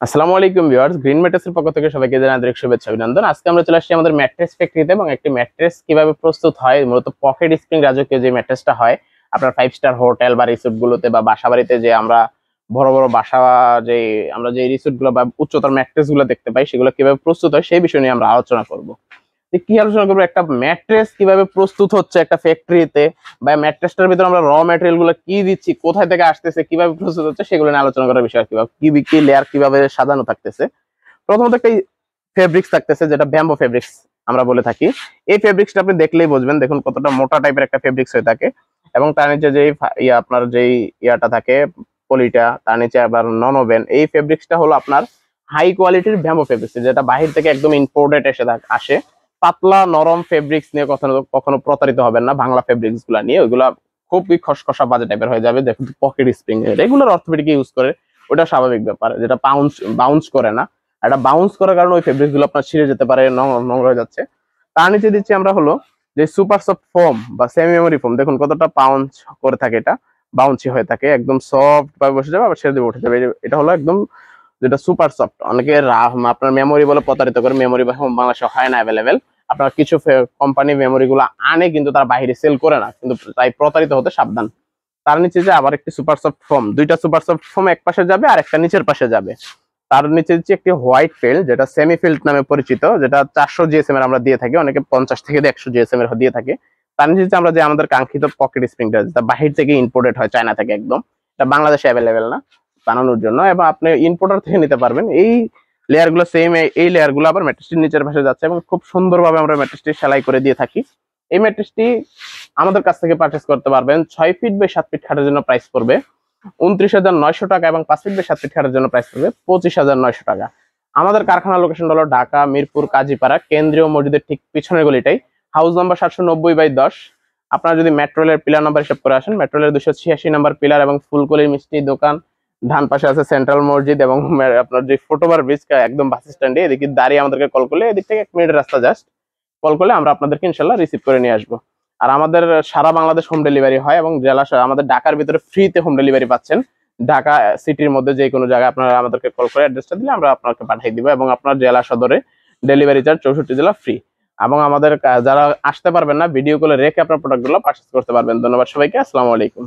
আসসালামু আলাইকুম viewers, green ম্যাট্রেসের পক্ষ থেকে সবাইকে জানাই আন্তরিক শুভেচ্ছা অভিনন্দন। আজকে আমরা চলে আসছি আমাদের ম্যাট্রেস ফ্যাক্টরিতে এবং একটি ম্যাট্রেস কিভাবে প্রস্তুত হয়, মূলত পকেট স্প্রিং রাজকীয় যে ম্যাট্রেসটা হয় আপনার 5 স্টার হোটেল বা রিসোর্ট গুলোতে বা বাসা বাড়িতে, যে আমরা বড় বড় বাসা, যে আমরা যে রিসোর্ট গুলো বা উচ্চতর ম্যাট্রেস গুলো দেখতে পাই সেগুলো কিভাবে প্রস্তুত হয় সেই বিষয় নিয়ে আমরা আলোচনা করব। কি আলোচনা করবো, একটা ম্যাট্রেস কিভাবে প্রস্তুত হচ্ছে একটা ফ্যাক্টরিতে, বা ম্যাট্রেসটার ভিতরে আমরা র ম্যাটেরিয়াল গুলো কি দিচ্ছি, কোথায় থেকে আসতেছে, কিভাবে প্রস্তুত হচ্ছে সেগুলো নিয়ে আলোচনা করার বিষয়। কিভাবে কি লেয়ার কিভাবে সাজানো থাকতেছে। প্রথমত একটা ফেব্রিক্স থাকতেছে, যেটা ব্যাম্বো ফেব্রিক্স আমরা বলে থাকি। এই ফেব্রিক্সটা আপনি দেখলেই বুঝবেন, দেখুন কতটা মোটা টাইপের একটা ফেব্রিক্স হয়ে থাকে। এবং তার নিচে যে আপনার যেই ইয়াটা থাকে পলিটা, তার নিচে আবার ননোবেন। এই ফেব্রিক্সটা হলো আপনার হাই কোয়ালিটির ব্যাম্বো ফেব্রিক্স, যেটা বাহির থেকে একদম ইম্পোর্টেড আসে। পাতলা নরম ফেব্রিক্স নিয়ে কখনো কখনো প্রতারিত হবেন না। বাংলা ফেব্রিক্স গুলা নিয়ে, ওইগুলা খুবই খসখসা বাজে টাইপের হয়ে যাবে। দেখুন pocket spring regular orthopaedic use করে, ওটা স্বাভাবিক ব্যাপার, যেটা বাউন্স করে না। এটা বাউন্স করার কারণে ওই ফেব্রিক্স গুলো আপনার ছিঁড়ে যেতে পারে, নোংরা হয়ে যাচ্ছে। তার নিচে দিচ্ছি আমরা হলো যে সুপার সফট ফোম বা সেমি মেমোরি ফোম। দেখুন কতটা পাউন্স করে থাকে, এটা বাউন্সি হয়ে থাকে, একদম সফট ভাবে বসে যাবে, আবার ছেড়ে দিয়ে উঠে যাবে। এটা হলো একদম যেটা সুপার সফট। অনেকে আপনার মেমোরি বলে প্রতারিত করে, মেমোরি বাংলাদেশে হয় না অ্যাভেলেবেল। আপনার কিছু কোম্পানি মেমোরি গুলো আনে, কিন্তু তারা বাইরে সেল করে না, কিন্তু তাই প্রতারিত হতে সাবধান। তার নিচে যে আবার একটি সুপার সফট ফোম, দুইটা সুপার সফট ফোম এক পাশে যাবে আর একটা নিচের পাশে যাবে। তার নিচে দিচ্ছি একটি হোয়াইট ফিল্ড, যেটা সেমি ফিল্ড নামে পরিচিত, যেটা 400 জিএসএম এর আমরা দিয়ে থাকি, অনেকে 50 থেকে 100 জিএসএম এর দিয়ে থাকে। তার নিচে আমরা যে আমাদের কাঙ্ক্ষিত পকেট স্প্রিংটা, যেটা বাহির থেকে ইম্পোর্টেড হয়, চায়না থেকে একদম, এটা বাংলাদেশে অ্যাভেলেবেল না বানানোর জন্য, এবং আপনি ইম্পোর্টার থেকে নিতে পারবেন। এই লেয়ার গুলো সেম, এই লেয়ার গুলো আবার ম্যাট্রেসটির নিচের পাশে যাচ্ছে এবং খুব সুন্দরভাবে আমরা ম্যাট্রেসটি সেলাই করে দিয়ে থাকি। এই ম্যাট্রেসটি আমাদের কাছ থেকে পারচেস করতে পারবেন 6 ফিট বাই 7 ফিট খাটের জন্য প্রাইস পড়বে 29,900 টাকা, এবং 5 ফিট বাই 7 ফিট খাটের জন্য প্রাইস পড়বে 25,900 টাকা। আমাদের কারখানার লোকেশন হলো ঢাকা মিরপুর কাজীপাড়া, কেন্দ্রীয় মসজিদের ঠিক পিছনের গলিটাই, হাউস নাম্বার 790/10। আপনারা যদি মেট্রো রেলের পিলার নাম্বার হিসাব করে আসেন, মেট্রো রেলের 286 নাম্বার পিলার এবং ফুলকলির মিষ্টি দোকান, ডান পাশে আছে সেন্ট্রাল মসজিদ, এবং আপনার যে ফুটওভার ব্রিজ একদম বাস স্ট্যান্ডে এদিকে দাঁড়িয়ে আমাদেরকে কল করলে, এদিক থেকে 1 মিনিটের রাস্তা জাস্ট কল করলে আমরা আপনাদেরকে ইনশাল্লাহ রিসিভ করে নিয়ে আসবো। আর আমাদের সারা বাংলাদেশ হোম ডেলিভারি হয়, এবং জেলা আমাদের ঢাকার ভিতরে ফ্রিতে হোম ডেলিভারি পাচ্ছেন। ঢাকা সিটির মধ্যে যে কোনো জায়গায় আপনারা আমাদেরকে কল করে অ্যাড্রেসটা দিলে আমরা আপনাকে পাঠিয়ে দিব, এবং আপনার জেলা সদরে ডেলিভারি চার্জ 64 জেলা ফ্রি। এবং আমাদের যারা আসতে পারবেন না, ভিডিও কলে রেখে আপনার প্রোডাক্টগুলো পারচেজ করতে পারবেন। ধন্যবাদ সবাইকে, আসসালামু আলাইকুম।